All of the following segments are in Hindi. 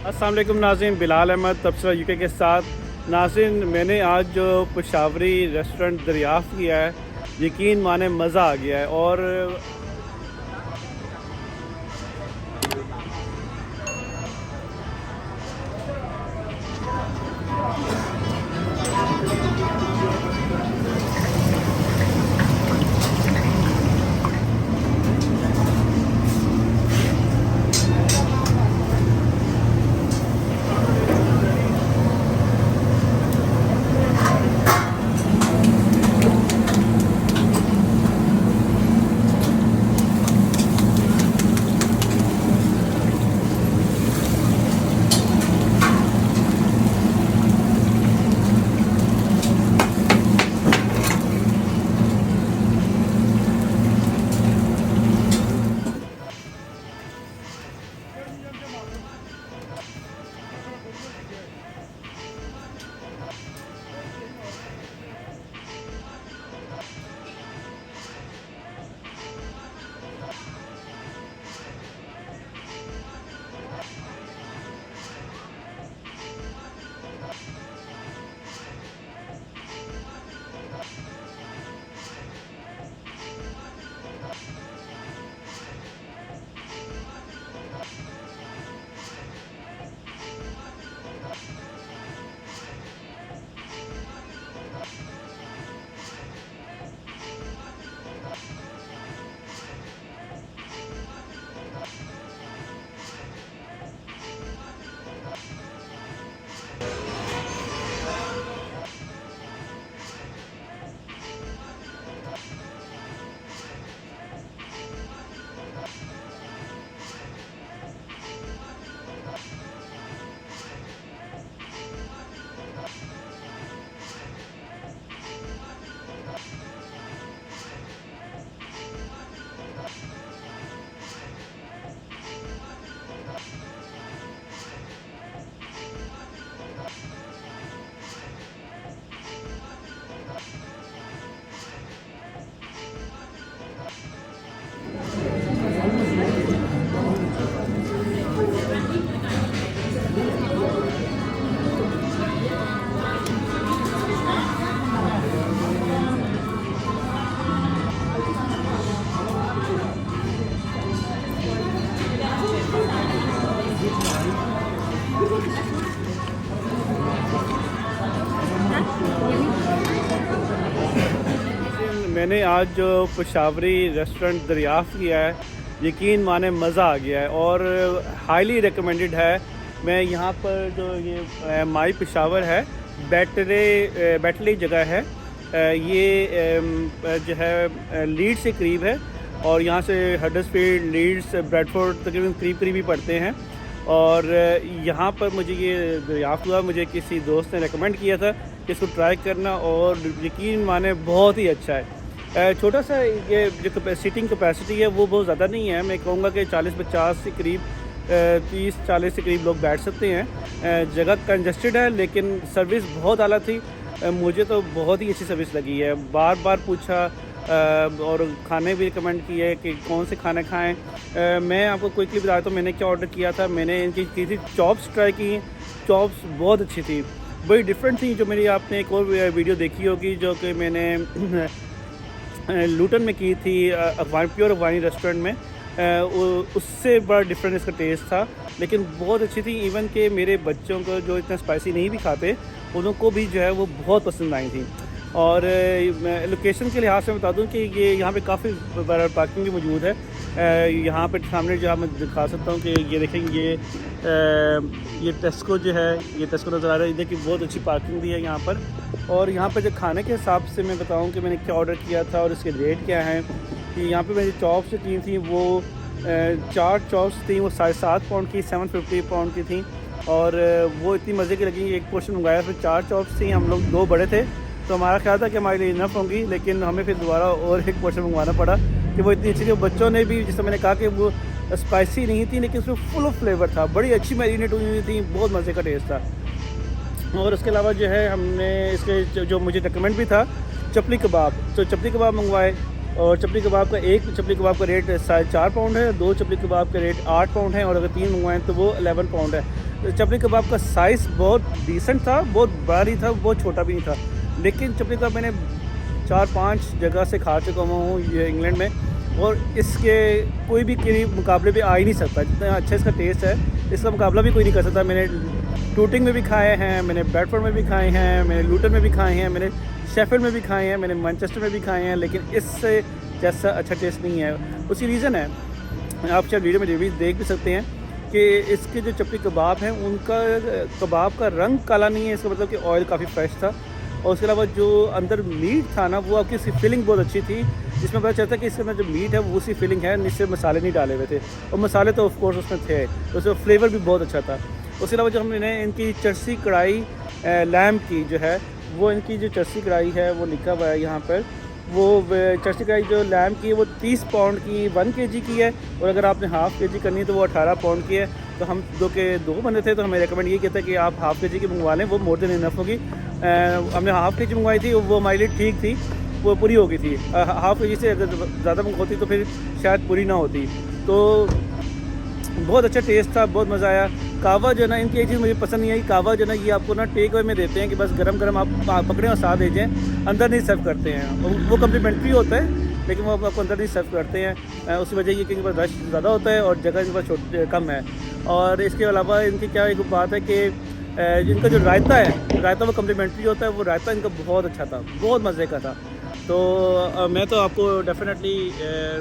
अस्सलाम वालेकुम नाज़रीन, बिलाल अहमद तबसरा यूके के साथ। नाज़रीन, मैंने आज जो पेशावरी रेस्टोरेंट दरियाफ़्त किया है, यकीन माने मज़ा आ गया है। और मैंने आज जो पेशावरी रेस्टोरेंट दरियाफ़्त किया है, यकीन माने मज़ा आ गया है और हाईली रिकमेंडेड है। मैं यहाँ पर जो ये माई पेशावर है, बैटले जगह है, ये जो है लीड्स से करीब है और यहाँ से हडर्सफील्ड, लीड्स, ब्रैडफोर्ड तकरीबन करीब ही पड़ते हैं। और यहाँ पर मुझे ये दरियाफ़्त हुआ, मुझे किसी दोस्त ने रेकमेंड किया था कि इसको ट्राई करना, और यकीन माने बहुत ही अच्छा है। छोटा सा ये जो सीटिंग कैपेसिटी है वो बहुत ज़्यादा नहीं है। मैं कहूँगा कि 40-50 से करीब 30-40 से करीब लोग बैठ सकते हैं। जगह कंजस्टेड है लेकिन सर्विस बहुत आला थी। मुझे तो बहुत ही अच्छी सर्विस लगी है। बार बार पूछा और खाने भी रिकमेंड किए कि कौन से खाने खाएं। मैं आपको क्विकली बताता हूँ मैंने क्या ऑर्डर किया था। मैंने इनकी की थी चॉप्स ट्राई की। चॉप्स बहुत अच्छी थी, बड़ी डिफरेंट थी। जो मेरी आपने एक और वीडियो देखी होगी जो कि मैंने लूटन में की थी, प्योर अफगानी रेस्टोरेंट में, उससे बड़ा डिफरेंट इसका टेस्ट था, लेकिन बहुत अच्छी थी। इवन कि मेरे बच्चों को जो इतना स्पाइसी नहीं भी खाते, उनको भी जो है वो बहुत पसंद आई थी। और लोकेशन के लिहाज से बता दूं कि ये यहाँ पे काफ़ी बड़ा पार्किंग भी मौजूद है। यहाँ पे सामने जो मैं दिखा सकता हूँ कि ये देखेंगे, ये टेस्को जो है, ये टेस्को नज़र आ रहा है। देखिए बहुत अच्छी पार्किंग भी है यहाँ पर। और यहाँ पर जो खाने के हिसाब से मैं बताऊँ कि मैंने क्या ऑर्डर किया था और इसके रेट क्या हैं। कि यहाँ पे मैंने चॉप्स जो की थी वो 4 चॉप्स थी, वो 7.5 पाउंड की, 750 पाउंड की थी। और वो इतनी मज़े की लगी। एक पोर्शन मंगाया, फिर 4 चॉप्स थी, हम लोग 2 बड़े थे, तो हमारा ख्याल था कि हमारे लिए इनफ होंगी, लेकिन हमें फिर दोबारा और एक पोर्शन मंगवाना पड़ा कि वो इतनी अच्छी थी। बच्चों ने भी, जैसे मैंने कहा कि वो स्पाइसी नहीं थी लेकिन उसमें फुल ऑफ फ्लेवर था, बड़ी अच्छी मैरिनेट हुई थी, बहुत मज़े का टेस्ट था। और उसके अलावा जो है हमने इसके जो मुझे रिकमेंड भी था चपली कबाब, तो चपली कबाब मंगवाए। और चपली कबाब का एक चपली कबाब का रेट 4.5 पाउंड है, 2 चपली कबाब का रेट 8 पाउंड है, और अगर 3 मंगवाएं तो वो 11 पाउंड है। चपली कबाब का साइज़ बहुत डिसेंट था, बहुत बड़ा नहीं था, बहुत छोटा भी नहीं था। लेकिन चपली कबाब मैंने 4-5 जगह से खा चुका हूँ ये इंग्लैंड में, और इसके कोई भी करीब मुकाबले भी आ ही नहीं सकता। जितना अच्छा इसका टेस्ट है, इसका मुकाबला भी कोई नहीं कर सकता। मैंने टूटिंग में भी खाए हैं, मैंने ब्रैडफोर्ड में भी खाए हैं, मैंने लूटन में भी खाए हैं, मैंने शेफील्ड में भी खाए हैं, मैंने मैनचेस्टर में भी खाए हैं, लेकिन इससे जैसा अच्छा टेस्ट नहीं है। उसकी रीज़न है, आप शायद वीडियो में रिव्यूज देख भी सकते हैं कि इसके जो चपली कबाब हैं उनका कबाब का रंग काला नहीं है, इसका मतलब कि ऑयल काफ़ी फ्रेश था। और उसके अलावा जो अंदर मीट था ना, वो आपकी इसकी फीलिंग बहुत अच्छी थी, जिसमें पता चलता है कि इसके अंदर जो मीट है वो उसी फीलिंग है, नीचे मसाले नहीं डाले हुए थे, और मसाले तो ऑफ कोर्स उसमें थे, तो उसका फ्लेवर भी बहुत अच्छा था। उसके अलावा जो हमने इनकी चरसी कढ़ाई लैम्ब की जो है, वो इनकी जो चरसी कढ़ाई है वो लिखा हुआ है यहाँ पर, वो चरसी कढ़ाई जो लैम्ब की है वो 30 पाउंड की 1 kg की है, और अगर आपने हाफ़ kg करनी है तो वो 18 पाउंड की है। तो हम दो बंदे थे, तो हमें रेकमेंड ये कहता है कि आप हाफ़ kg की मंगवा लें, वो मोर देन इनफ होगी। हमने हाफ़ kg मंगवाई थी, वो हमारे लिए ठीक थी, वो पूरी हो गई थी। हाफ़ kg से अगर ज़्यादा मंगवाती तो फिर शायद पूरी ना होती। तो बहुत अच्छा टेस्ट था, बहुत मज़ा आया। कावा जो है ना, इनकी एक चीज़ मुझे पसंद नहीं आई, कावा जो है ना ये आपको ना टेक अवे में देते हैं कि बस गरम गरम आप पकड़ें और साथ भेजें, अंदर नहीं सर्व करते हैं। वो कम्प्लीमेंट्री होता है, लेकिन वो आपको अंदर नहीं सर्व करते हैं। उसकी वजह ये कि इनके पास रश ज़्यादा होता है और जगह इनके पास कम है। और इसके अलावा इनकी क्या एक बात है कि इनका जो रायता है, रायता वो कम्प्लीमेंट्री होता है, वो रायता इनका बहुत अच्छा था, बहुत मज़े का था। तो मैं तो आपको डेफिनेटली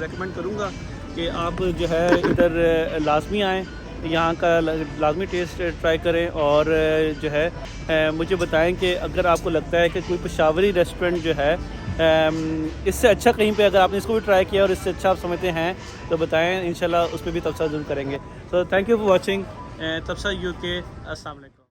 रेकमेंड करूँगा कि आप जो है इधर लाजमी आएँ, यहाँ का लाजमी टेस्ट ट्राई करें, और जो है मुझे बताएं कि अगर आपको लगता है कि कोई पेशावरी रेस्टोरेंट जो है इससे अच्छा कहीं पे, अगर आपने इसको भी ट्राई किया और इससे अच्छा आप समझते हैं तो बताएं, इंशाल्लाह उस पर भी तबसरा ज़रूर करेंगे। So thank you for watching Tabsara UK। अस्सलाम वालेकुम।